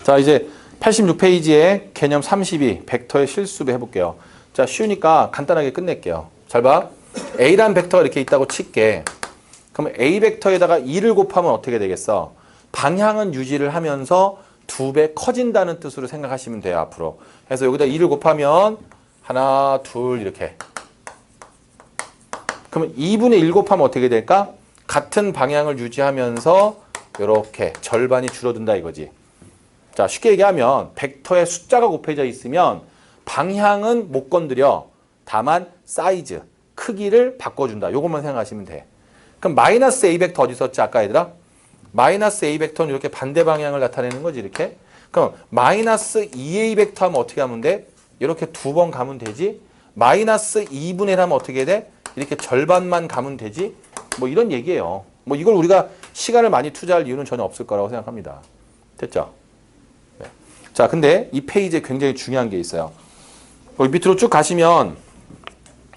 자, 이제 86페이지에 개념 32, 벡터의 실수배 해볼게요. 자, 쉬우니까 간단하게 끝낼게요. 잘 봐. A란 벡터가 이렇게 있다고 칠게. 그럼 A 벡터에다가 2를 곱하면 어떻게 되겠어? 방향은 유지를 하면서 2배 커진다는 뜻으로 생각하시면 돼요, 앞으로. 그래서 여기다 2를 곱하면 하나, 둘 이렇게. 그러면 2분의 1 곱하면 어떻게 될까? 같은 방향을 유지하면서 이렇게 절반이 줄어든다 이거지. 자, 쉽게 얘기하면 벡터에 숫자가 곱해져 있으면 방향은 못 건드려. 다만 사이즈, 크기를 바꿔준다. 이것만 생각하시면 돼. 그럼 마이너스 A 벡터 어디 있었지 아까 얘들아? 마이너스 A 벡터는 이렇게 반대 방향을 나타내는 거지 이렇게. 그럼 마이너스 2A 벡터 하면 어떻게 하면 돼? 이렇게 2번 가면 되지. 마이너스 2분의 1 하면 어떻게 돼? 이렇게 절반만 가면 되지. 뭐 이런 얘기예요. 뭐 이걸 우리가 시간을 많이 투자할 이유는 전혀 없을 거라고 생각합니다. 됐죠? 네. 자, 근데 이 페이지에 굉장히 중요한 게 있어요. 거기 밑으로 쭉 가시면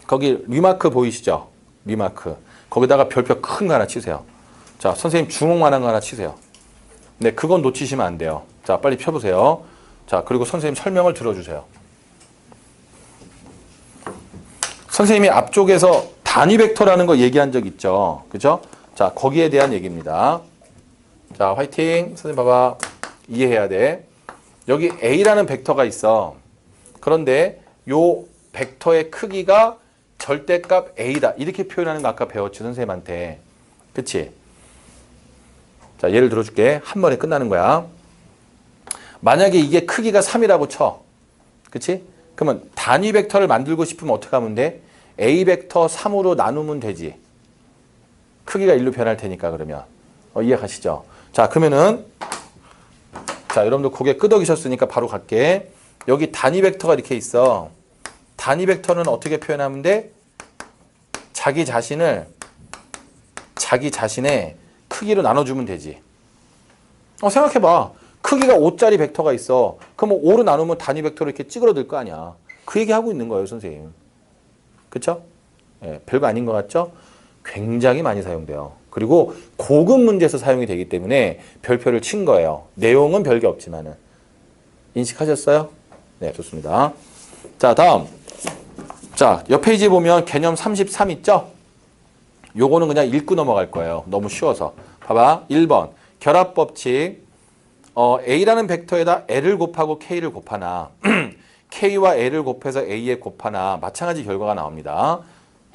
거기 리마크 보이시죠? 리마크. 거기다가 별표 큰 거 하나 치세요. 자, 선생님 주먹만한 거 하나 치세요. 네, 그건 놓치시면 안 돼요. 자, 빨리 펴보세요. 자, 그리고 선생님 설명을 들어주세요. 선생님이 앞쪽에서 단위 벡터라는 거 얘기한 적 있죠? 그죠? 자, 거기에 대한 얘기입니다. 자, 화이팅. 선생님 봐봐. 이해해야 돼. 여기 A라는 벡터가 있어. 그런데 요 벡터의 크기가 절대값 A다. 이렇게 표현하는 거 아까 배웠지, 선생님한테. 그치? 자, 예를 들어줄게. 한 번에 끝나는 거야. 만약에 이게 크기가 3이라고 쳐. 그치? 그러면 단위 벡터를 만들고 싶으면 어떻게 하면 돼? A 벡터 3으로 나누면 되지. 크기가 1로 변할 테니까 그러면. 이해가시죠? 자, 그러면은 자, 여러분들 고개 끄덕이셨으니까 바로 갈게. 여기 단위 벡터가 이렇게 있어. 단위 벡터는 어떻게 표현하면 돼? 자기 자신의 크기로 나눠주면 되지. 생각해봐. 크기가 5짜리 벡터가 있어. 그럼 5로 나누면 단위 벡터로 이렇게 찌그러들 거 아니야. 그 얘기 하고 있는 거예요, 선생님. 그쵸? 예, 별거 아닌 것 같죠? 굉장히 많이 사용돼요. 그리고 고급 문제에서 사용이 되기 때문에 별표를 친 거예요. 내용은 별게 없지만은. 인식하셨어요? 네, 좋습니다. 자, 다음. 자, 옆 페이지에 보면 개념 33 있죠? 요거는 그냥 읽고 넘어갈 거예요. 너무 쉬워서. 봐봐. 1번. 결합법칙. A라는 벡터에다 L을 곱하고 K를 곱하나 K와 L을 곱해서 A에 곱하나 마찬가지 결과가 나옵니다.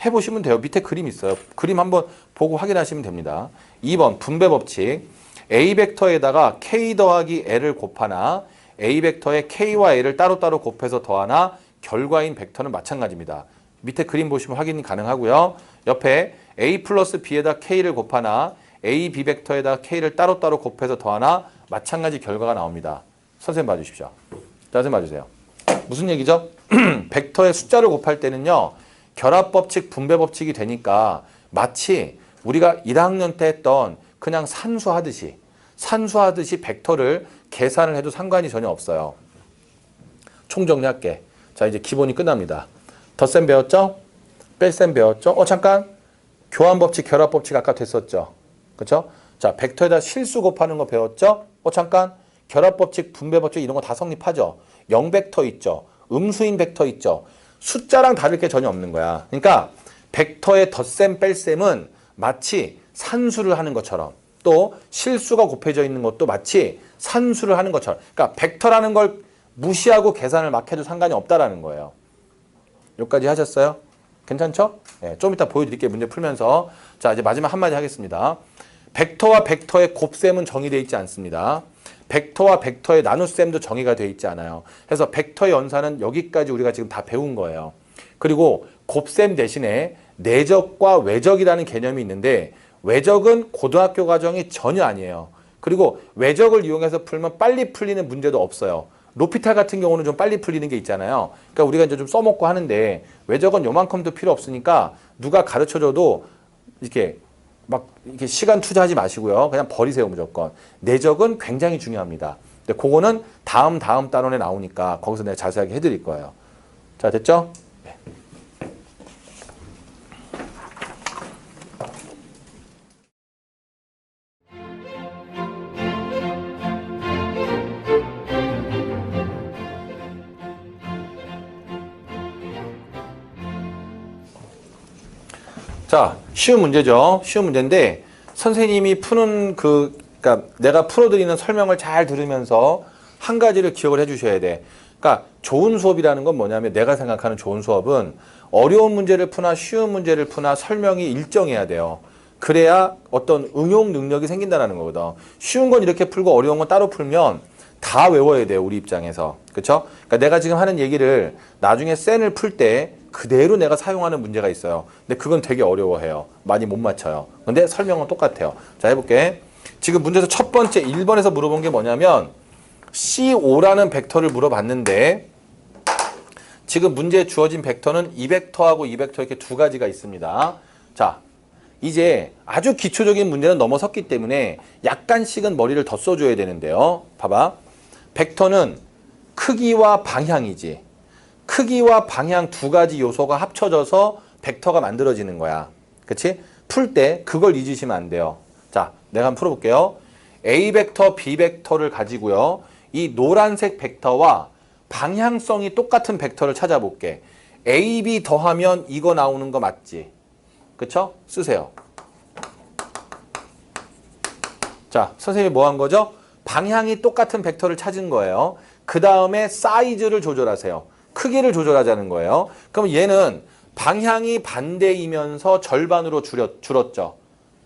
해보시면 돼요. 밑에 그림 있어요. 그림 한번 보고 확인하시면 됩니다. 2번 분배법칙. A 벡터에다가 K 더하기 L을 곱하나 A 벡터에 K와 L을 따로따로 곱해서 더하나 결과인 벡터는 마찬가지입니다. 밑에 그림 보시면 확인이 가능하고요. 옆에 A 플러스 B에다 K를 곱하나 A, B 벡터에다 K를 따로따로 곱해서 더하나 마찬가지 결과가 나옵니다. 선생님 봐주십시오. 자, 선생님 봐주세요. 무슨 얘기죠? 벡터의 숫자를 곱할 때는요. 결합법칙, 분배법칙이 되니까 마치 우리가 1학년 때 했던 그냥 산수하듯이 벡터를 계산을 해도 상관이 전혀 없어요. 총정리할게. 자, 이제 기본이 끝납니다. 덧셈 배웠죠? 뺄셈 배웠죠? 잠깐. 교환법칙, 결합법칙 아까 됐었죠? 그렇죠? 자, 벡터에다 실수 곱하는 거 배웠죠? 잠깐. 결합법칙, 분배법칙 이런 거 다 성립하죠? 0벡터 있죠? 음수인 벡터 있죠? 숫자랑 다를 게 전혀 없는 거야. 그러니까 벡터의 덧셈, 뺄셈은 마치 산수를 하는 것처럼 또 실수가 곱해져 있는 것도 마치 산수를 하는 것처럼 그러니까 벡터라는 걸 무시하고 계산을 막 해도 상관이 없다라는 거예요. 여기까지 하셨어요? 괜찮죠? 네, 좀 이따 보여드릴게요. 문제 풀면서. 자, 이제 마지막 한마디 하겠습니다. 벡터와 벡터의 곱셈은 정의되어 있지 않습니다. 벡터와 벡터의 나눗셈도 정의가 되어 있지 않아요. 그래서 벡터의 연산은 여기까지 우리가 지금 다 배운 거예요. 그리고 곱셈 대신에 내적과 외적이라는 개념이 있는데 외적은 고등학교 과정이 전혀 아니에요. 그리고 외적을 이용해서 풀면 빨리 풀리는 문제도 없어요. 로피탈 같은 경우는 좀 빨리 풀리는 게 있잖아요. 그러니까 우리가 이제 좀 써먹고 하는데 외적은 요만큼도 필요 없으니까 누가 가르쳐줘도 이렇게 막 이렇게 시간 투자하지 마시고요. 그냥 버리세요, 무조건. 내적은 굉장히 중요합니다. 근데 그거는 다음 단원에 나오니까 거기서 내가 자세하게 해드릴 거예요. 자, 됐죠? 네. 자, 쉬운 문제죠. 쉬운 문제인데 선생님이 푸는 그러니까 내가 풀어드리는 설명을 잘 들으면서 한 가지를 기억을 해주셔야 돼. 그러니까 좋은 수업이라는 건 뭐냐면 내가 생각하는 좋은 수업은 어려운 문제를 푸나 쉬운 문제를 푸나 설명이 일정해야 돼요. 그래야 어떤 응용 능력이 생긴다는 거거든. 쉬운 건 이렇게 풀고 어려운 건 따로 풀면 다 외워야 돼요. 우리 입장에서. 그렇죠? 그러니까 내가 지금 하는 얘기를 나중에 센을 풀 때 그대로 내가 사용하는 문제가 있어요. 근데 그건 되게 어려워해요. 많이 못 맞춰요. 근데 설명은 똑같아요. 자, 해볼게. 지금 문제에서 첫 번째 1번에서 물어본 게 뭐냐면 C5라는 벡터를 물어봤는데 지금 문제에 주어진 벡터는 이 벡터하고 이 벡터 이렇게 두 가지가 있습니다. 자, 이제 아주 기초적인 문제는 넘어섰기 때문에 약간씩은 머리를 더 써줘야 되는데요. 봐봐. 벡터는 크기와 방향이지. 크기와 방향 두 가지 요소가 합쳐져서 벡터가 만들어지는 거야. 그치? 풀 때 그걸 잊으시면 안 돼요. 자, 내가 한번 풀어볼게요. A 벡터, B 벡터를 가지고요. 이 노란색 벡터와 방향성이 똑같은 벡터를 찾아볼게. A, B 더하면 이거 나오는 거 맞지? 그쵸? 쓰세요. 자, 선생님이 뭐 한 거죠? 방향이 똑같은 벡터를 찾은 거예요. 그 다음에 사이즈를 조절하세요. 크기를 조절하자는 거예요. 그럼 얘는 방향이 반대이면서 절반으로 줄었죠.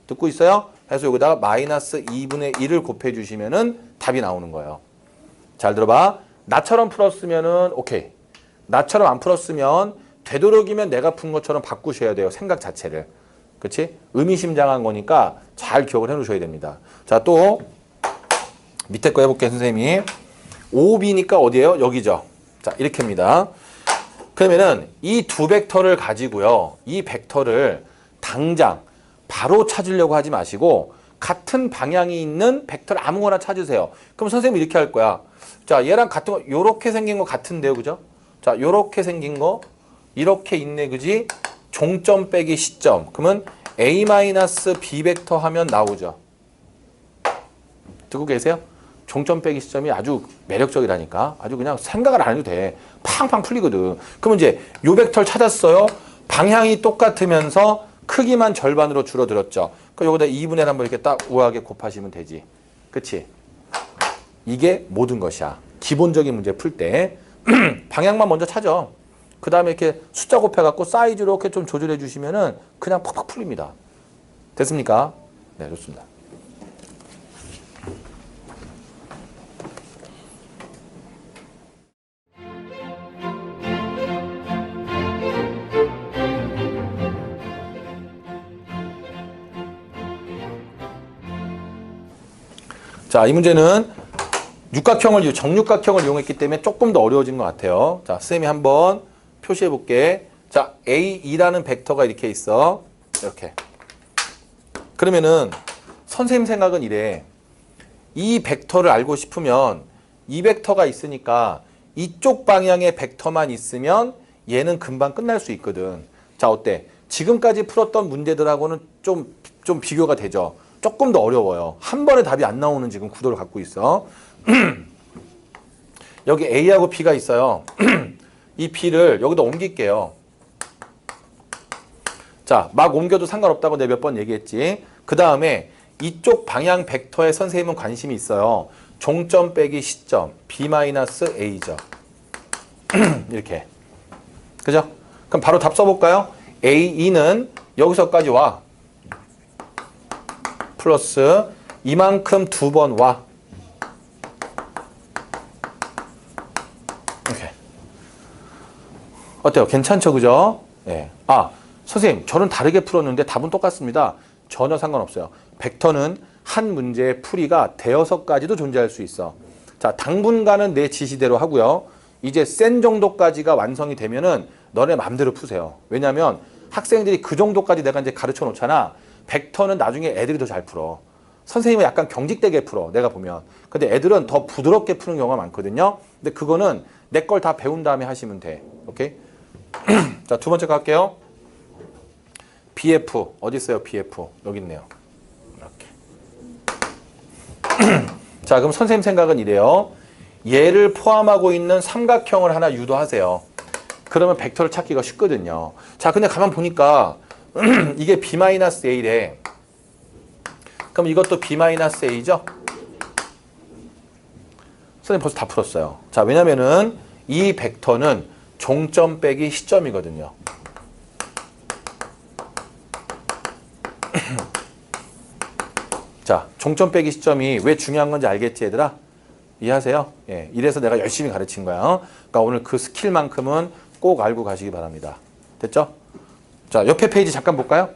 듣고 있어요? 그래서 여기다가 마이너스 2분의 1을 곱해주시면은 답이 나오는 거예요. 잘 들어봐. 나처럼 풀었으면은 오케이. 나처럼 안 풀었으면 되도록이면 내가 푼 것처럼 바꾸셔야 돼요. 생각 자체를. 그치? 의미심장한 거니까 잘 기억을 해 놓으셔야 됩니다. 자, 또 밑에 거 해볼게요, 선생님이. 5B니까 어디예요? 여기죠. 자, 이렇게입니다. 그러면은 이 두 벡터를 가지고요. 이 벡터를 당장 바로 찾으려고 하지 마시고 같은 방향이 있는 벡터를 아무거나 찾으세요. 그럼 선생님이 이렇게 할 거야. 자, 얘랑 같은 거 요렇게 생긴 거 같은데요. 그죠? 자, 요렇게 생긴 거 이렇게 있네. 그지? 종점 빼기 시점. 그러면 A-B 벡터 하면 나오죠. 듣고 계세요? 종점 빼기 시점이 아주 매력적이라니까. 아주 그냥 생각을 안 해도 돼. 팡팡 풀리거든. 그러면 이제 요 벡터를 찾았어요. 방향이 똑같으면서 크기만 절반으로 줄어들었죠. 그럼 여기다 2분의 1 한번 이렇게 딱 우아하게 곱하시면 되지. 그치? 이게 모든 것이야. 기본적인 문제 풀 때 방향만 먼저 찾아. 그 다음에 이렇게 숫자 곱해갖고 사이즈로 이렇게 좀 조절해 주시면은 그냥 팍팍 풀립니다. 됐습니까? 네, 좋습니다. 자, 이 문제는 정육각형을 이용했기 때문에 조금 더 어려워진 것 같아요. 자, 쌤이 한번 표시해 볼게. 자, A2라는 벡터가 이렇게 있어. 이렇게. 그러면은 선생님 생각은 이래. 이 벡터를 알고 싶으면 이 벡터가 있으니까 이쪽 방향의 벡터만 있으면 얘는 금방 끝날 수 있거든. 자, 어때? 지금까지 풀었던 문제들하고는 좀 비교가 되죠. 조금 더 어려워요. 한 번에 답이 안 나오는 지금 구도를 갖고 있어. 여기 A하고 B가 있어요. 이 B를 여기다 옮길게요. 자, 막 옮겨도 상관없다고 내가 몇 번 얘기했지. 그 다음에 이쪽 방향 벡터에 선생님은 관심이 있어요. 종점 빼기 시점 B-A죠. 이렇게. 그죠? 그럼 바로 답 써볼까요? A2는 여기서까지 와. 플러스 이만큼 두 번 와. 이렇게. 어때요? 괜찮죠? 그죠? 예. 아, 선생님, 저는 다르게 풀었는데 답은 똑같습니다. 전혀 상관없어요. 벡터는 한 문제의 풀이가 대여섯 가지도 존재할 수 있어. 자, 당분간은 내 지시대로 하고요. 이제 센 정도까지가 완성이 되면은 너네 맘대로 푸세요. 왜냐면 학생들이 그 정도까지 내가 이제 가르쳐 놓잖아. 벡터는 나중에 애들이 더 잘 풀어. 선생님은 약간 경직되게 풀어. 내가 보면. 근데 애들은 더 부드럽게 푸는 경우가 많거든요. 근데 그거는 내 걸 다 배운 다음에 하시면 돼. 오케이? 자, 두 번째 갈게요. BF. 어디 있어요? BF. 여기 있네요. 이렇게. 자, 그럼 선생님 생각은 이래요. 얘를 포함하고 있는 삼각형을 하나 유도하세요. 그러면 벡터를 찾기가 쉽거든요. 자, 근데 가만 보니까 이게 B-A래. 그럼 이것도 B-A죠? 선생님 벌써 다 풀었어요. 자, 왜냐면은 이 벡터는 종점 빼기 시점이거든요. 자, 종점 빼기 시점이 왜 중요한 건지 알겠지, 얘들아? 이해하세요? 예, 이래서 내가 열심히 가르친 거야. 그러니까 오늘 그 스킬만큼은 꼭 알고 가시기 바랍니다. 됐죠? 자, 옆에 페이지 잠깐 볼까요?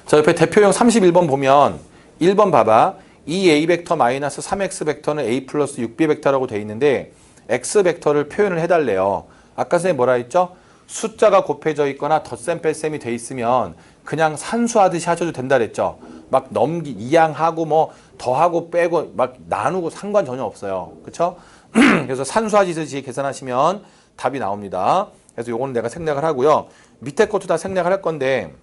자, 옆에 대표형 31번 보면 1번 봐봐. 2a 벡터 마이너스 3x 벡터는 a 플러스 6b 벡터라고 돼 있는데 x 벡터를 표현을 해달래요. 아까 선생님 뭐라 했죠? 숫자가 곱해져 있거나 덧셈 뺄셈이 돼 있으면 그냥 산수하듯이 하셔도 된다 그랬죠. 막 이항하고 뭐 더하고 빼고 막 나누고 상관 전혀 없어요. 그렇죠? 그래서 산수하듯이 계산하시면 답이 나옵니다. 그래서 요거는 내가 생략을 하고요. 밑에 것도 다 생략을 할 건데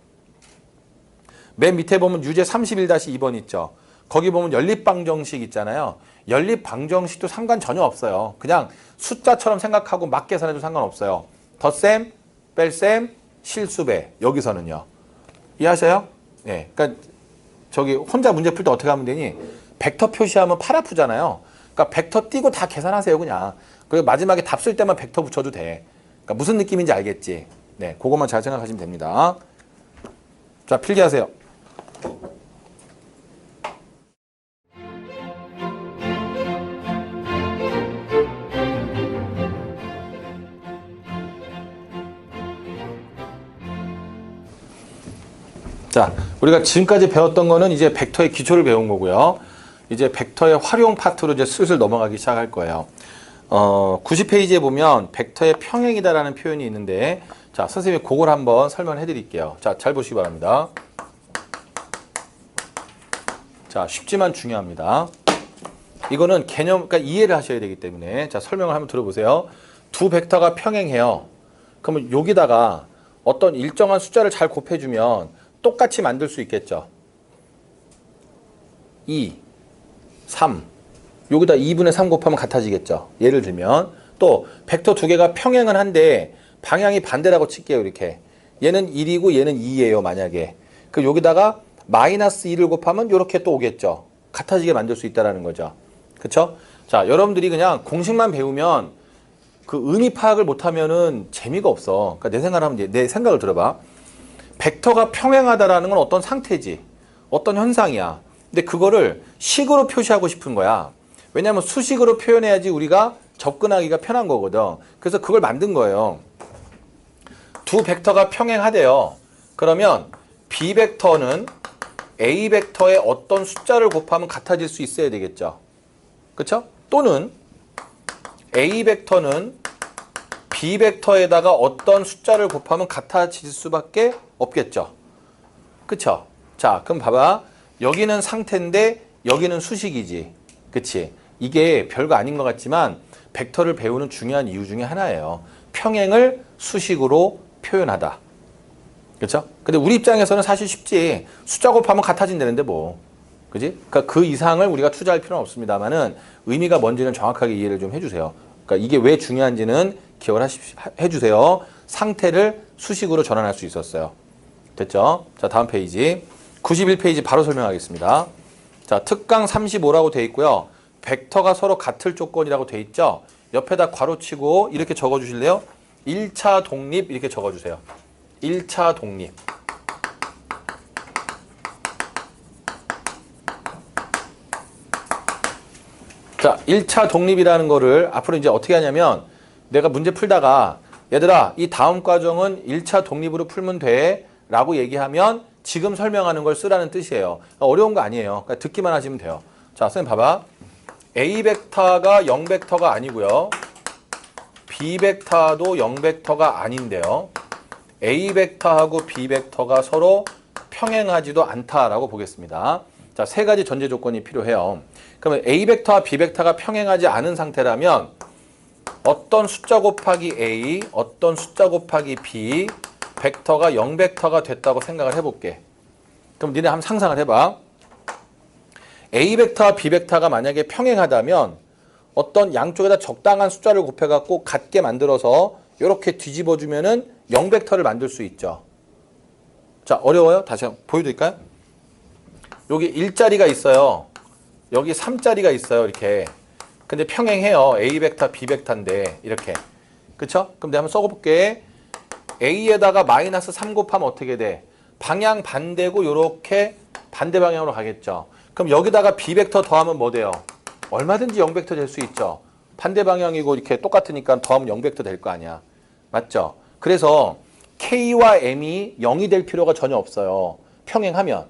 맨 밑에 보면 유제 31-2번 있죠. 거기 보면 연립방정식 있잖아요. 연립방정식도 상관 전혀 없어요. 그냥 숫자처럼 생각하고 막 계산해도 상관없어요. 덧셈, 뺄셈, 실수배. 여기서는요. 이해하세요? 네. 그러니까 저기 혼자 문제 풀 때 어떻게 하면 되니? 벡터 표시하면 팔 아프잖아요. 그러니까 벡터 띄고 다 계산하세요, 그냥. 그리고 마지막에 답 쓸 때만 벡터 붙여도 돼. 그러니까 무슨 느낌인지 알겠지? 네, 그것만 잘 생각하시면 됩니다. 자, 필기하세요. 자, 우리가 지금까지 배웠던 거는 이제 벡터의 기초를 배운 거고요. 이제 벡터의 활용 파트로 이제 슬슬 넘어가기 시작할 거예요. 90페이지에 보면 벡터의 평행이다라는 표현이 있는데, 자, 선생님이 그걸 한번 설명해 드릴게요. 자, 잘 보시기 바랍니다. 자, 쉽지만 중요합니다. 이거는 개념, 그러니까 이해를 하셔야 되기 때문에, 자, 설명을 한번 들어보세요. 두 벡터가 평행해요. 그러면 여기다가 어떤 일정한 숫자를 잘 곱해주면 똑같이 만들 수 있겠죠. 2, 3. 여기다 2분의 3 곱하면 같아지겠죠. 예를 들면 또 벡터 두 개가 평행은 한데 방향이 반대라고 칠게요. 이렇게. 얘는 1이고 얘는 2예요. 만약에. 그 여기다가 마이너스 2를 곱하면 이렇게 또 오겠죠. 같아지게 만들 수 있다는 거죠. 그렇죠? 자, 여러분들이 그냥 공식만 배우면 그 의미 파악을 못하면은 재미가 없어. 그러니까 내 생각을 들어봐. 벡터가 평행하다라는 건 어떤 상태지, 어떤 현상이야. 근데 그거를 식으로 표시하고 싶은 거야. 왜냐하면 수식으로 표현해야지 우리가 접근하기가 편한 거거든. 그래서 그걸 만든 거예요. 두 벡터가 평행하대요. 그러면 B 벡터는 A 벡터의 어떤 숫자를 곱하면 같아질 수 있어야 되겠죠. 그렇죠? 또는 A 벡터는 B 벡터에다가 어떤 숫자를 곱하면 같아질 수밖에 없겠죠. 그쵸? 자, 그럼 봐봐. 여기는 상태인데 여기는 수식이지. 그치? 이게 별거 아닌 것 같지만 벡터를 배우는 중요한 이유 중에 하나예요. 평행을 수식으로 표현하다. 그쵸? 근데 우리 입장에서는 사실 쉽지. 숫자 곱하면 같아진다는데 뭐. 그지? 그러니까 그 이상을 우리가 투자할 필요는 없습니다만은 의미가 뭔지는 정확하게 이해를 좀 해주세요. 그러니까 이게 왜 중요한지는 기억을 해주세요. 상태를 수식으로 전환할 수 있었어요. 됐죠? 자, 다음 페이지. 91페이지 바로 설명하겠습니다. 자, 특강 35라고 돼 있고요. 벡터가 서로 같을 조건이라고 돼 있죠? 옆에다 괄호치고 이렇게 적어주실래요? 1차 독립 이렇게 적어주세요. 1차 독립. 자, 1차 독립이라는 거를 앞으로 이제 어떻게 하냐면 내가 문제 풀다가 얘들아 이 다음 과정은 1차 독립으로 풀면 돼 라고 얘기하면 지금 설명하는 걸 쓰라는 뜻이에요. 어려운 거 아니에요. 그러니까 듣기만 하시면 돼요. 자, 선생님 봐봐. A 벡터가 0벡터가 아니고요. B 벡터도 0벡터가 아닌데요. A 벡터하고 B 벡터가 서로 평행하지도 않다라고 보겠습니다. 자, 세 가지 전제 조건이 필요해요. 그러면 A 벡터와 B 벡터가 평행하지 않은 상태라면 어떤 숫자 곱하기 A, 어떤 숫자 곱하기 B 벡터가 0벡터가 됐다고 생각을 해볼게. 그럼 니네 한번 상상을 해봐. A 벡터와 B 벡터가 만약에 평행하다면 어떤 양쪽에다 적당한 숫자를 곱해갖고 같게 만들어서 이렇게 뒤집어주면은 0벡터를 만들 수 있죠. 자, 어려워요? 다시 한번 보여드릴까요? 여기 1자리가 있어요. 여기 3자리가 있어요. 이렇게. 근데 평행해요. A 벡터, B 벡터인데 이렇게. 그쵸? 그럼 내가 한번 써볼게. A에다가 마이너스 3 곱하면 어떻게 돼? 방향 반대고 이렇게 반대 방향으로 가겠죠. 그럼 여기다가 B 벡터 더하면 뭐 돼요? 얼마든지 0 벡터 될 수 있죠. 반대 방향이고 이렇게 똑같으니까 더하면 0 벡터 될 거 아니야. 맞죠? 그래서 K와 M이 0이 될 필요가 전혀 없어요. 평행하면.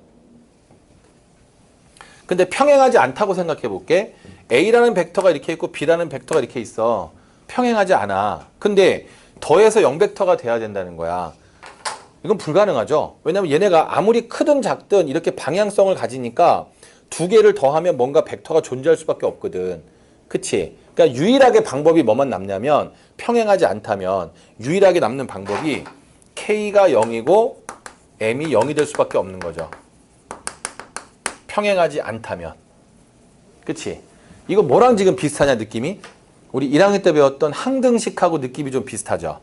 근데 평행하지 않다고 생각해 볼게. A라는 벡터가 이렇게 있고 B라는 벡터가 이렇게 있어. 평행하지 않아. 근데 더해서 0 벡터가 돼야 된다는 거야. 이건 불가능하죠. 왜냐면 얘네가 아무리 크든 작든 이렇게 방향성을 가지니까 두 개를 더하면 뭔가 벡터가 존재할 수밖에 없거든. 그치? 그러니까 유일하게 방법이 뭐만 남냐면 평행하지 않다면 유일하게 남는 방법이 K가 0이고 M이 0이 될 수밖에 없는 거죠. 평행하지 않다면. 그치? 이거 뭐랑 지금 비슷하냐 느낌이? 우리 1학년 때 배웠던 항등식하고 느낌이 좀 비슷하죠.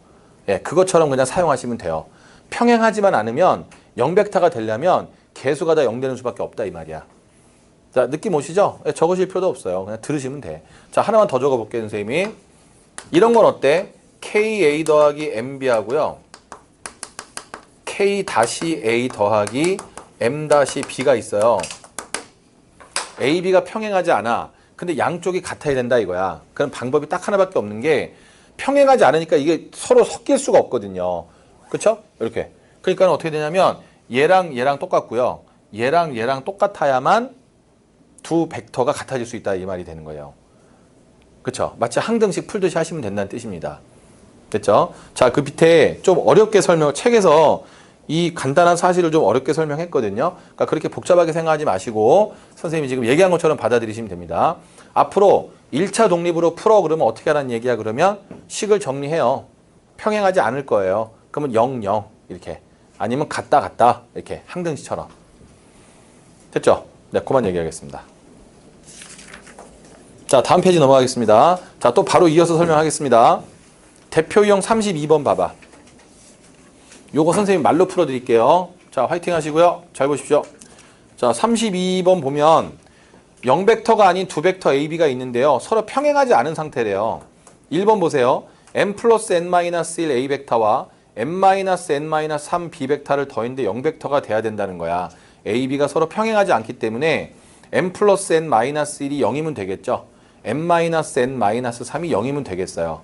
예, 그것처럼 그냥 사용하시면 돼요. 평행하지만 않으면 0벡터가 되려면 개수가 다 0 되는 수밖에 없다 이 말이야. 자, 느낌 오시죠? 예, 적으실 필요도 없어요. 그냥 들으시면 돼. 자, 하나만 더 적어볼게요, 선생님이. 이런 건 어때? KA 더하기 MB 하고요. K-A 더하기 M-B가 있어요. A, B가 평행하지 않아. 근데 양쪽이 같아야 된다 이거야. 그럼 방법이 딱 하나밖에 없는 게 평행하지 않으니까 이게 서로 섞일 수가 없거든요. 그쵸? 이렇게. 그러니까 어떻게 되냐면 얘랑 얘랑 똑같고요. 얘랑 얘랑 똑같아야만 두 벡터가 같아질 수 있다 이 말이 되는 거예요. 그쵸? 마치 항등식 풀듯이 하시면 된다는 뜻입니다. 됐죠? 자, 그 밑에 좀 어렵게 책에서 이 간단한 사실을 좀 어렵게 설명했거든요. 그러니까 그렇게 복잡하게 생각하지 마시고 선생님이 지금 얘기한 것처럼 받아들이시면 됩니다. 앞으로 1차 독립으로 풀어 그러면 어떻게 하라는 얘기야 그러면 식을 정리해요. 평행하지 않을 거예요. 그러면 0, 0 이렇게. 아니면 같다 이렇게 항등식처럼. 됐죠? 네, 그만 얘기하겠습니다. 자, 다음 페이지 넘어가겠습니다. 자, 또 바로 이어서 설명하겠습니다. 대표 유형 32번 봐봐. 요거 선생님 말로 풀어드릴게요. 자, 화이팅 하시고요. 잘 보십시오. 자, 32번 보면 0벡터가 아닌 두 벡터 A, B가 있는데요. 서로 평행하지 않은 상태래요. 1번 보세요. M 플러스 N-1 A 벡터와 M-N-3 B 벡터를 더했는데 0벡터가 돼야 된다는 거야. A, B가 서로 평행하지 않기 때문에 M 플러스 N-1이 0이면 되겠죠. M-N-3이 0이면 되겠어요.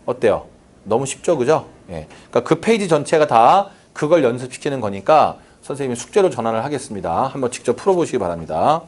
어때요? 너무 쉽죠, 그죠? 예. 그러니까 그 페이지 전체가 다 그걸 연습시키는 거니까 선생님이 숙제로 전환을 하겠습니다. 한번 직접 풀어보시기 바랍니다.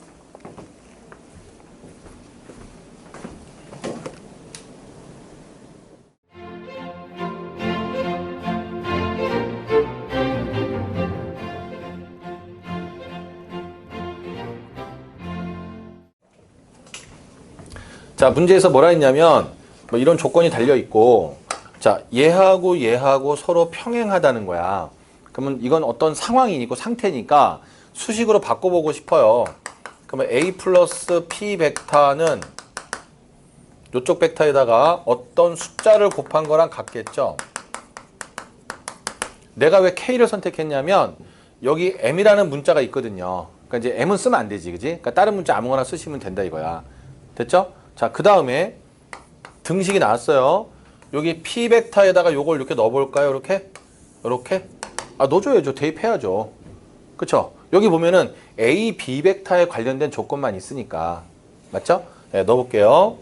자, 문제에서 뭐라 했냐면 뭐 이런 조건이 달려 있고 자, 얘하고 얘하고 서로 평행하다는 거야. 그러면 이건 어떤 상황이고 상태니까 수식으로 바꿔보고 싶어요. 그러면 A 플러스 P 벡터는 이쪽 벡터에다가 어떤 숫자를 곱한 거랑 같겠죠. 내가 왜 K를 선택했냐면 여기 M이라는 문자가 있거든요. 그러니까 이제 M은 쓰면 안 되지, 그지? 그러니까 다른 문자 아무거나 쓰시면 된다 이거야. 됐죠? 자, 그 다음에 등식이 나왔어요. 여기 P 벡터에다가 요걸 이렇게 넣어볼까요? 이렇게? 이렇게? 아, 넣어줘야죠. 대입해야죠. 그쵸? 여기 보면은 A, B 벡터에 관련된 조건만 있으니까. 맞죠? 네, 넣어볼게요.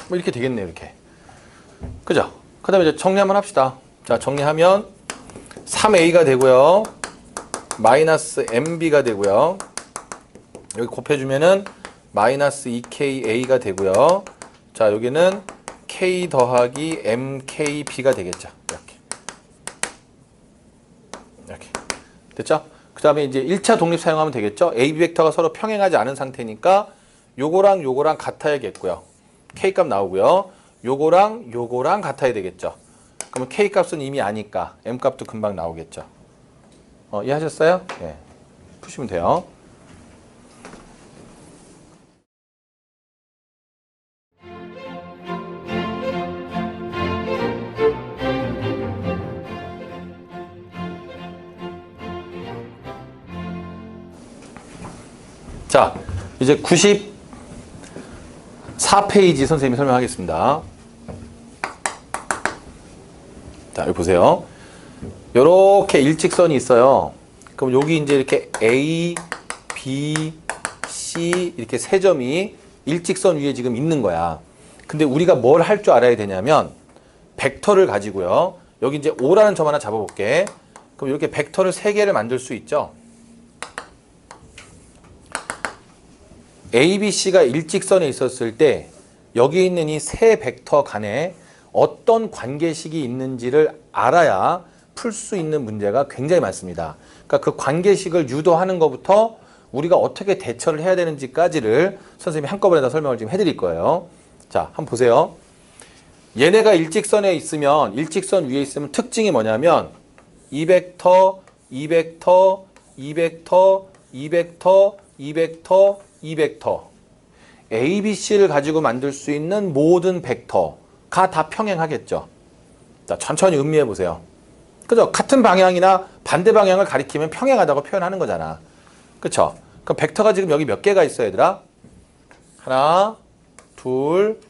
뭐 이렇게 되겠네요. 이렇게. 그죠? 그 다음에 이제 정리 한번 합시다. 자, 정리하면 3A가 되고요. 마이너스 MB가 되고요. 여기 곱해주면은 마이너스 2KA가 되고요. 자, 여기는 K 더하기 MKB가 되겠죠. 이렇게. 이렇게. 됐죠? 그 다음에 이제 1차 독립 사용하면 되겠죠? AB 벡터가 서로 평행하지 않은 상태니까 요거랑 요거랑 같아야겠고요. K값 나오고요. 요거랑 같아야 되겠죠. 그러면 K값은 이미 아니까 M값도 금방 나오겠죠. 이해하셨어요? 예. 푸시면 돼요. 자, 이제 94페이지 선생님이 설명하겠습니다. 자, 여기 보세요. 요렇게 일직선이 있어요. 그럼 여기 이제 이렇게 A, B, C 이렇게 세 점이 일직선 위에 지금 있는 거야. 근데 우리가 뭘 할 줄 알아야 되냐면 벡터를 가지고요. 여기 이제 O라는 점 하나 잡아볼게. 그럼 이렇게 벡터를 세 개를 만들 수 있죠. A, B, C가 일직선에 있었을 때 여기 있는 이 세 벡터 간에 어떤 관계식이 있는지를 알아야 풀 수 있는 문제가 굉장히 많습니다. 그러니까 그 관계식을 유도하는 것부터 우리가 어떻게 대처를 해야 되는지까지를 선생님이 한꺼번에 다 설명을 지금 해드릴 거예요. 자, 한번 보세요. 얘네가 일직선에 있으면, 일직선 위에 있으면 특징이 뭐냐면 이 벡터, 이 벡터, 이 벡터, 이 벡터, 이 벡터, 이 벡터 A, B, C를 가지고 만들 수 있는 모든 벡터가 다 평행하겠죠. 자, 천천히 음미해 보세요. 그죠? 같은 방향이나 반대 방향을 가리키면 평행하다고 표현하는 거잖아. 그쵸? 그럼 벡터가 지금 여기 몇 개가 있어, 얘들아? 하나, 둘,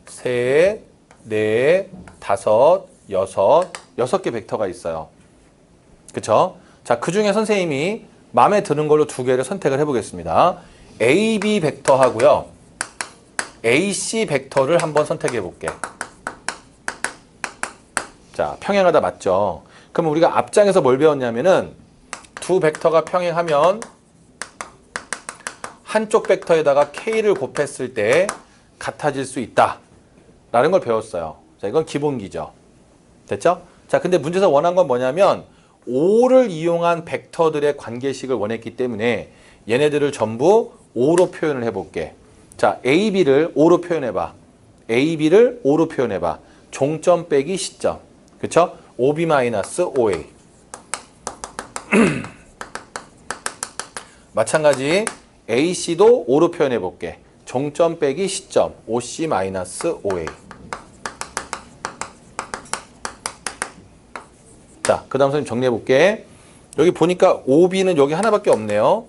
셋, 넷, 다섯, 여섯 개 벡터가 있어요. 그쵸? 자, 그 중에 선생님이 마음에 드는 걸로 두 개를 선택을 해보겠습니다. AB 벡터하고요. AC 벡터를 한번 선택해 볼게. 자, 평행하다 맞죠? 그럼 우리가 앞장에서 뭘 배웠냐면은 두 벡터가 평행하면 한쪽 벡터에다가 K를 곱했을 때 같아질 수 있다 라는 걸 배웠어요. 자, 이건 기본기죠. 됐죠? 자, 근데 문제에서 원한 건 뭐냐면 O를 이용한 벡터들의 관계식을 원했기 때문에 얘네들을 전부 O로 표현을 해볼게. 자, AB를 O로 표현해봐. AB를 O로 표현해봐. 종점 빼기 시점. 그쵸? OB-OA. 마찬가지 AC도 O로 표현해볼게. 종점 빼기 시점. OC-OA. 자, 그 다음 선생님 정리해볼게. 여기 보니까 OB는 여기 하나밖에 없네요.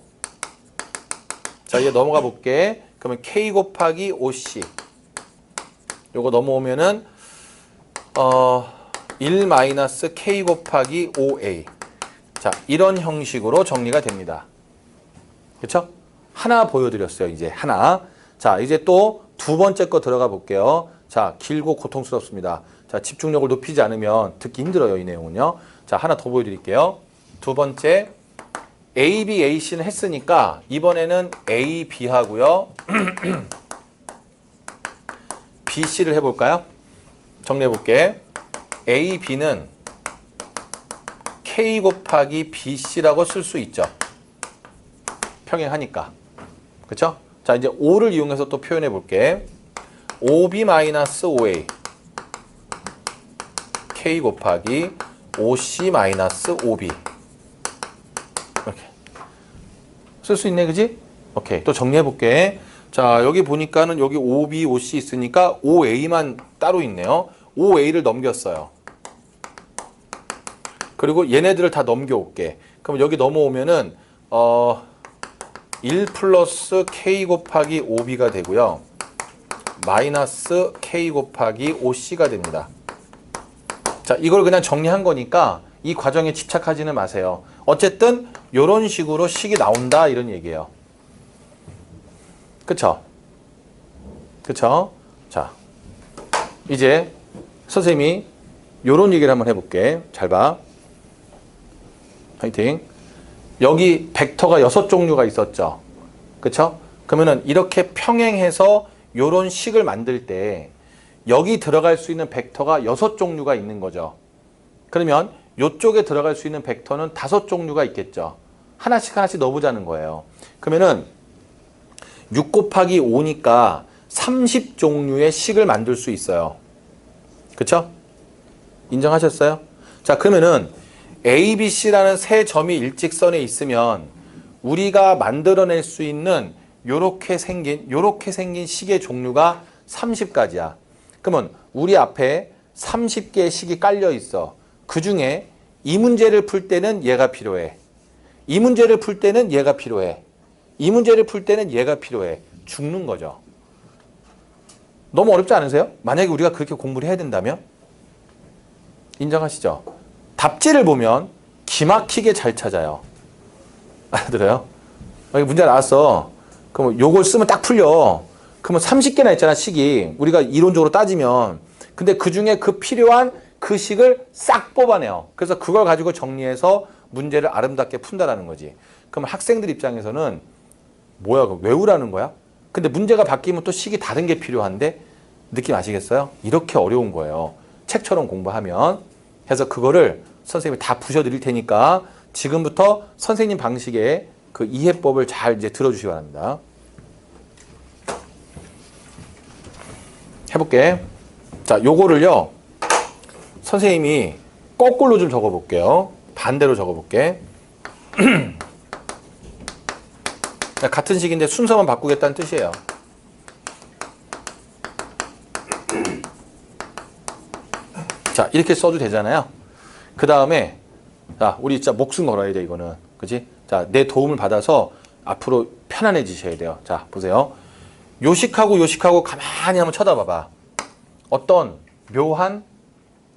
자, 이제 넘어가 볼게. 그러면 K 곱하기 OC. 요거 넘어오면은 1-K 곱하기 OA. 자, 이런 형식으로 정리가 됩니다. 그쵸? 하나 보여드렸어요. 이제 하나. 자, 이제 또 두 번째 거 들어가 볼게요. 자, 길고 고통스럽습니다. 자, 집중력을 높이지 않으면 듣기 힘들어요. 이 내용은요. 자, 하나 더 보여드릴게요. 두 번째. A, B, A, C는 했으니까 이번에는 A, B 하고요. B, C를 해볼까요? 정리해볼게. A, B는 K 곱하기 B, C라고 쓸 수 있죠. 평행하니까. 그쵸? 자, 이제 O를 이용해서 또 표현해볼게. OB-OA K 곱하기 OC-OB 이렇게 쓸 수 있네, 그지? 오케이, 또 정리해볼게. 자, 여기 보니까는 여기 OB, OC 있으니까 OA만 따로 있네요. OA를 넘겼어요. 그리고 얘네들을 다 넘겨올게. 그럼 여기 넘어오면은 1 플러스 K 곱하기 OB가 되고요. 마이너스 K 곱하기 OC가 됩니다. 자, 이걸 그냥 정리한 거니까 이 과정에 집착하지는 마세요. 어쨌든 이런 식으로 식이 나온다 이런 얘기예요. 그쵸? 그쵸? 자, 이제 선생님이 이런 얘기를 한번 해볼게. 잘 봐. 화이팅. 여기 벡터가 6종류가 있었죠. 그쵸? 그러면은 이렇게 평행해서 이런 식을 만들 때 여기 들어갈 수 있는 벡터가 6종류가 있는 거죠. 그러면 이쪽에 들어갈 수 있는 벡터는 5종류가 있겠죠. 하나씩 하나씩 넣어보자는 거예요. 그러면은 6 곱하기 5니까 30종류의 식을 만들 수 있어요. 그쵸? 인정하셨어요? 자, 그러면은 A, B, C라는 세 점이 일직선에 있으면 우리가 만들어낼 수 있는 요렇게 생긴 식의 종류가 30가지야. 그러면 우리 앞에 30개의 식이 깔려 있어. 그 중에 이 문제를 풀 때는 얘가 필요해. 이 문제를 풀 때는 얘가 필요해. 이 문제를 풀 때는 얘가 필요해. 죽는 거죠. 너무 어렵지 않으세요? 만약에 우리가 그렇게 공부를 해야 된다면? 인정하시죠? 답지를 보면 기막히게 잘 찾아요. 알아들어요? 문제 나왔어. 그럼 요걸 쓰면 딱 풀려. 그러면 30개나 있잖아, 식이. 우리가 이론적으로 따지면. 근데 그 중에 그 필요한 그 식을 싹 뽑아내요. 그래서 그걸 가지고 정리해서 문제를 아름답게 푼다라는 거지. 그럼 학생들 입장에서는 뭐야, 외우라는 거야? 근데 문제가 바뀌면 또 식이 다른 게 필요한데 느낌 아시겠어요? 이렇게 어려운 거예요. 책처럼 공부하면. 해서 그거를 선생님이 다 부셔드릴 테니까 지금부터 선생님 방식의 그 이해법을 잘 이제 들어주시기 바랍니다. 해볼게. 자, 요거를요, 선생님이 거꾸로 좀 적어볼게요. 반대로 적어볼게. 같은 식인데 순서만 바꾸겠다는 뜻이에요. 자, 이렇게 써도 되잖아요. 그 다음에, 자, 우리 진짜 목숨 걸어야 돼, 이거는. 그치? 자, 내 도움을 받아서 앞으로 편안해지셔야 돼요. 자, 보세요. 요식하고 요식하고 가만히 한번 쳐다봐봐. 어떤 묘한,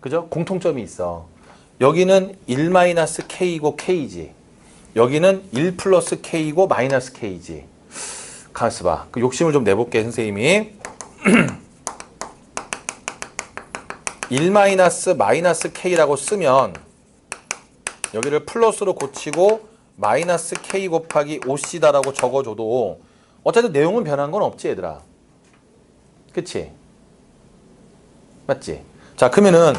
그죠? 공통점이 있어. 여기는 1-K이고 K지. 여기는 1 플러스 K이고 마이너스 K지. 가만있어 봐. 그 욕심을 좀 내볼게, 선생님이. 1 마이너스 K라고 쓰면 여기를 플러스로 고치고 마이너스 K 곱하기 5C다라고 적어줘도 어쨌든 내용은 변한 건 없지, 얘들아. 그치? 맞지? 자, 그러면은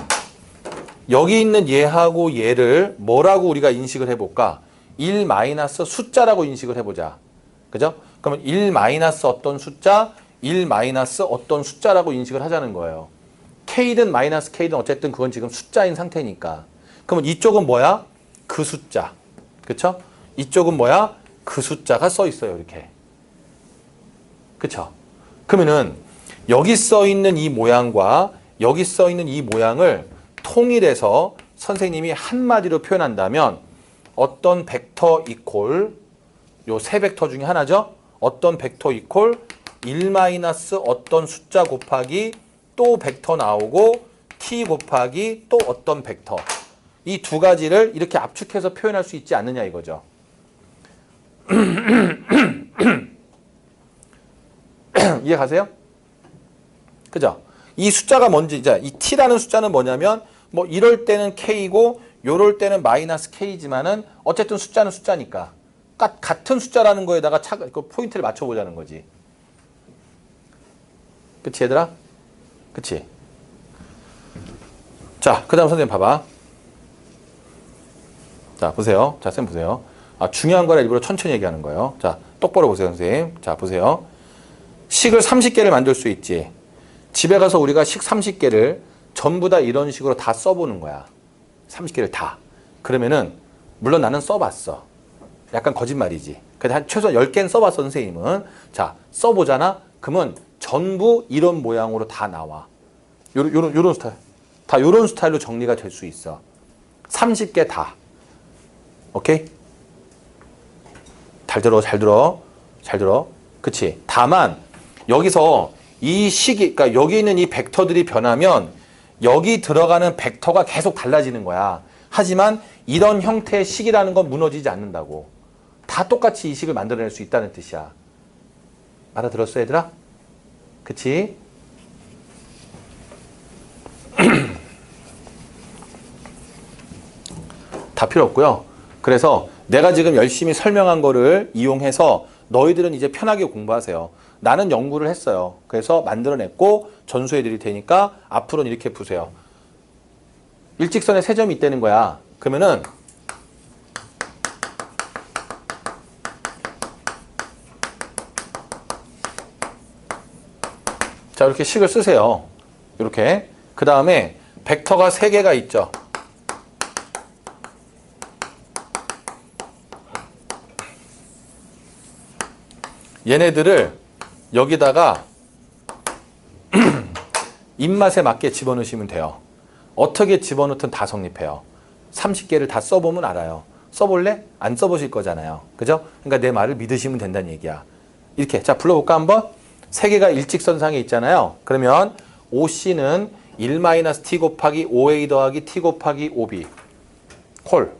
여기 있는 얘하고 얘를 뭐라고 우리가 인식을 해볼까? 1 마이너스 숫자라고 인식을 해보자. 그죠? 그러면 1 마이너스 어떤 숫자, 1 마이너스 어떤 숫자라고 인식을 하자는 거예요. K든 마이너스 K든 어쨌든 그건 지금 숫자인 상태니까. 그러면 이쪽은 뭐야? 그 숫자. 그쵸? 이쪽은 뭐야? 그 숫자가 써 있어요, 이렇게. 그쵸? 그러면은 여기 써 있는 이 모양과 여기 써 있는 이 모양을 통일해서 선생님이 한마디로 표현한다면 어떤 벡터 이퀄 요 세 벡터 중에 하나죠. 어떤 벡터 이퀄 1 마이너스 어떤 숫자 곱하기 또 벡터 나오고 t 곱하기 또 어떤 벡터. 이 두 가지를 이렇게 압축해서 표현할 수 있지 않느냐 이거죠. 이해 가세요? 그죠? 이 숫자가 뭔지 이제 이 t라는 숫자는 뭐냐면 뭐 이럴 때는 k고 요럴 때는 마이너스 k지만은 어쨌든 숫자는 숫자니까 같은 숫자라는 거에다가 그 포인트를 맞춰보자는 거지. 그치 얘들아? 그치? 자, 그 다음 선생님 봐봐. 자, 보세요. 자, 쌤 보세요. 중요한 거라 일부러 천천히 얘기하는 거예요. 자, 똑바로 보세요, 선생님. 자, 보세요. 식을 30개를 만들 수 있지. 집에 가서 우리가 식 30개를 전부 다 이런 식으로 다 써보는 거야. 30개를 다. 그러면은 물론 나는 써봤어. 약간 거짓말이지. 근데 한 최소한 10개는 써봤어, 선생님은. 자, 써보잖아. 그러면 전부 이런 모양으로 다 나와. 요런 스타일. 다 요런 스타일로 정리가 될 수 있어. 30개 다. 오케이? 잘 들어, 잘 들어. 잘 들어. 그치? 다만 여기서 이 식이, 그러니까 여기 있는 이 벡터들이 변하면 여기 들어가는 벡터가 계속 달라지는 거야. 하지만 이런 형태의 식이라는 건 무너지지 않는다고. 다 똑같이 이 식을 만들어낼 수 있다는 뜻이야. 알아들었어, 얘들아? 그치? 다 필요 없고요. 그래서 내가 지금 열심히 설명한 거를 이용해서 너희들은 이제 편하게 공부하세요. 나는 연구를 했어요. 그래서 만들어냈고 전수해 드릴 테니까 앞으로는 이렇게 푸세요. 일직선에 세 점이 있다는 거야. 그러면은 자, 이렇게 식을 쓰세요. 이렇게. 그 다음에 벡터가 3개가 있죠. 얘네들을 여기다가 입맛에 맞게 집어넣으시면 돼요. 어떻게 집어넣든 다 성립해요. 30개를 다 써보면 알아요. 써볼래? 안 써보실 거잖아요. 그죠? 그러니까 내 말을 믿으시면 된다는 얘기야. 이렇게. 자, 불러볼까 한번? 세 개가 일직선상에 있잖아요. 그러면 OC는 1-T 곱하기 OA 더하기 T 곱하기 OB. 콜.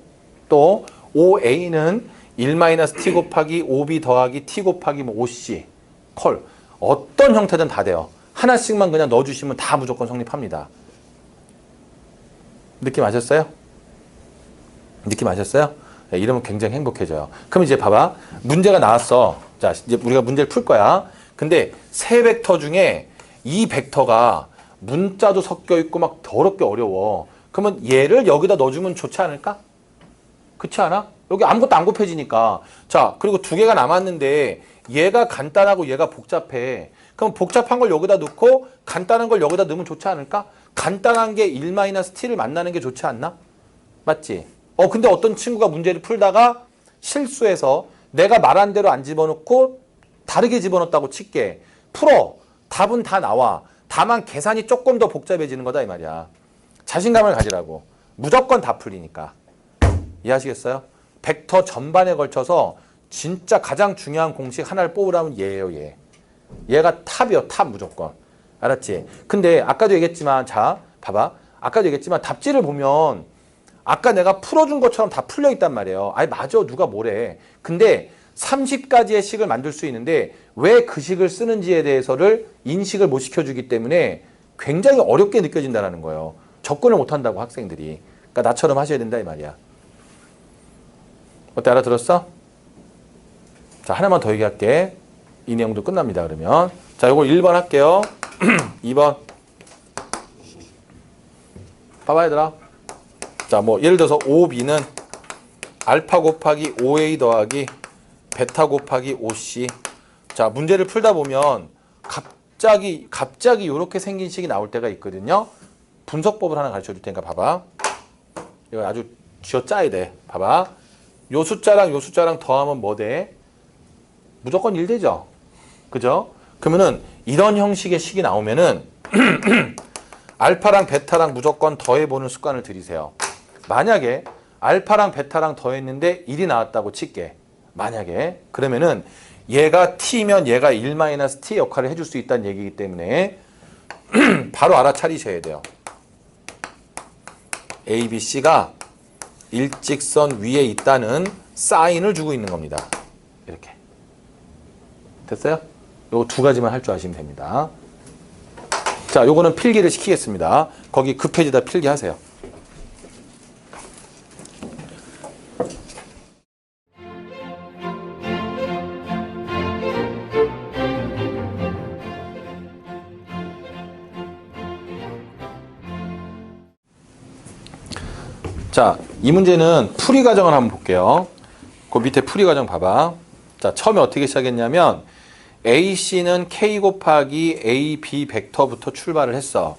또 OA는 1-T 곱하기 OB 더하기 T 곱하기 뭐 OC. 콜. 어떤 형태든 다 돼요. 하나씩만 그냥 넣어주시면 다 무조건 성립합니다. 느낌 아셨어요? 느낌 아셨어요? 네, 이러면 굉장히 행복해져요. 그럼 이제 봐봐. 문제가 나왔어. 자, 이제 우리가 문제를 풀 거야. 근데 세 벡터 중에 이 벡터가 문자도 섞여 있고 막 더럽게 어려워. 그러면 얘를 여기다 넣어주면 좋지 않을까? 그렇지 않아? 여기 아무것도 안 곱해지니까. 자, 그리고 두 개가 남았는데 얘가 간단하고 얘가 복잡해. 그럼 복잡한 걸 여기다 넣고 간단한 걸 여기다 넣으면 좋지 않을까? 간단한 게 1-t를 만나는 게 좋지 않나? 맞지? 근데 어떤 친구가 문제를 풀다가 실수해서 내가 말한 대로 안 집어넣고 다르게 집어넣었다고 칠게. 풀어. 답은 다 나와. 다만 계산이 조금 더 복잡해지는 거다 이 말이야. 자신감을 가지라고. 무조건 다 풀리니까. 이해하시겠어요? 벡터 전반에 걸쳐서 진짜 가장 중요한 공식 하나를 뽑으라면 얘예요, 얘. 얘가 탑이요, 탑 무조건. 알았지? 근데 아까도 얘기했지만, 자, 봐봐. 아까도 얘기했지만 답지를 보면 아까 내가 풀어준 것처럼 다 풀려 있단 말이에요. 아니, 맞아. 누가 뭐래. 근데 30가지의 식을 만들 수 있는데 왜 그 식을 쓰는지에 대해서를 인식을 못 시켜주기 때문에 굉장히 어렵게 느껴진다는 거예요. 접근을 못 한다고 학생들이. 그러니까 나처럼 하셔야 된다 이 말이야. 어때? 알아들었어? 자, 하나만 더 얘기할게. 이 내용도 끝납니다. 그러면. 자, 요거 1번 할게요. 2번. 봐봐, 얘들아. 자, 뭐, 예를 들어서 OB는 알파 곱하기 OA 더하기 베타 곱하기 OC. 자, 문제를 풀다 보면 갑자기 이렇게 생긴 식이 나올 때가 있거든요. 분석법을 하나 가르쳐 줄 테니까 봐봐. 이거 아주 쥐어 짜야 돼. 봐봐. 요 숫자랑 더하면 뭐 돼? 무조건 1 되죠. 그죠? 그러면은 이런 형식의 식이 나오면은 알파랑 베타랑 무조건 더해보는 습관을 들이세요. 만약에 알파랑 베타랑 더했는데 1이 나왔다고 칠게. 만약에. 그러면은 얘가 t면 얘가 1-t 역할을 해줄 수 있다는 얘기이기 때문에 바로 알아차리셔야 돼요. A, B, C가 일직선 위에 있다는 사인을 주고 있는 겁니다. 이렇게. 됐어요? 요거 두 가지만 할 줄 아시면 됩니다. 자, 요거는 필기를 시키겠습니다. 거기 급해지다 필기하세요. 자, 이 문제는 풀이 과정을 한번 볼게요. 그 밑에 풀이 과정 봐봐. 자, 처음에 어떻게 시작했냐면 AC는 K 곱하기 AB 벡터부터 출발을 했어.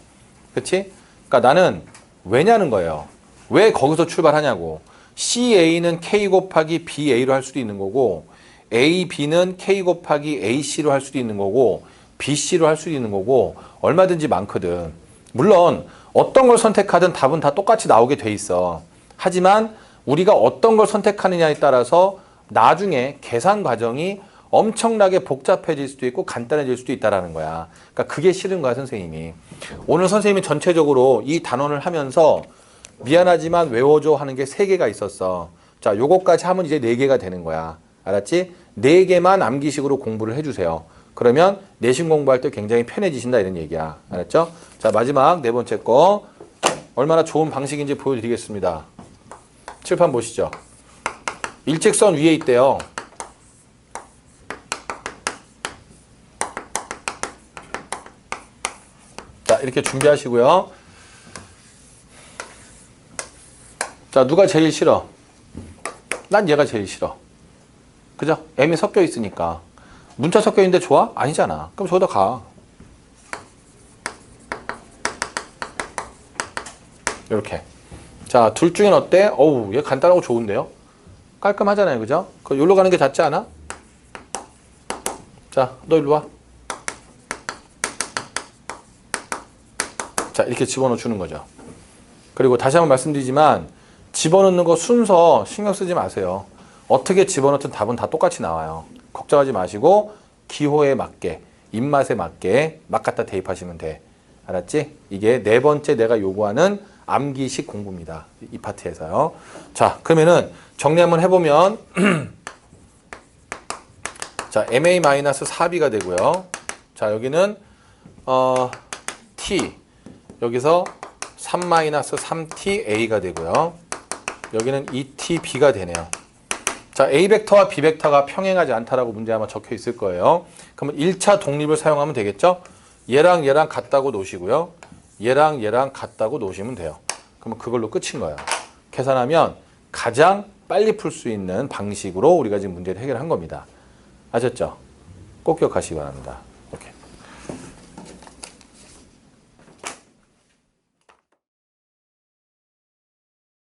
그치? 그러니까 나는 왜냐는 거예요. 왜 거기서 출발하냐고. CA는 K 곱하기 BA로 할 수도 있는 거고 AB는 K 곱하기 AC로 할 수도 있는 거고 BC로 할 수도 있는 거고 얼마든지 많거든. 물론 어떤 걸 선택하든 답은 다 똑같이 나오게 돼 있어. 하지만 우리가 어떤 걸 선택하느냐에 따라서 나중에 계산 과정이 엄청나게 복잡해질 수도 있고 간단해질 수도 있다는 거야. 그러니까 그게 싫은 거야, 선생님이. 오늘 선생님이 전체적으로 이 단원을 하면서 미안하지만 외워줘 하는 게 3개가 있었어. 자, 요거까지 하면 이제 4개가 되는 거야. 알았지? 4개만 암기식으로 공부를 해주세요. 그러면 내신 공부할 때 굉장히 편해지신다 이런 얘기야. 알았죠? 자, 마지막 4번째 거 얼마나 좋은 방식인지 보여드리겠습니다. 칠판 보시죠. 일직선 위에 있대요. 자, 이렇게 준비하시고요. 자, 누가 제일 싫어? 난 얘가 제일 싫어. 그죠? M이 섞여 있으니까. 문자 섞여 있는데 좋아? 아니잖아. 그럼 저기다 가. 이렇게. 자, 둘 중엔 어때? 어우, 얘 간단하고 좋은데요? 깔끔하잖아요. 그죠? 그 여기로 가는 게 낫지 않아? 자, 너 일로 와. 자, 이렇게 집어넣어 주는 거죠. 그리고 다시 한번 말씀드리지만 집어넣는 거 순서 신경 쓰지 마세요. 어떻게 집어넣든 답은 다 똑같이 나와요. 걱정하지 마시고 기호에 맞게, 입맛에 맞게 막 갖다 대입하시면 돼. 알았지? 이게 네 번째 내가 요구하는 암기식 공부입니다. 이 파트에서요. 자, 그러면은 정리 한번 해보면 자, MA-4B가 되고요. 자, 여기는 T 여기서 3-3TA가 되고요. 여기는 2TB가 되네요. 자, A 벡터와 B 벡터가 평행하지 않다라고 문제 아마 적혀 있을 거예요. 그러면 1차 독립을 사용하면 되겠죠? 얘랑 얘랑 같다고 놓으시고요. 얘랑 얘랑 같다고 놓으시면 돼요. 그러면 그걸로 끝인 거예요. 계산하면 가장 빨리 풀 수 있는 방식으로 우리가 지금 문제를 해결한 겁니다. 아셨죠? 꼭 기억하시기 바랍니다.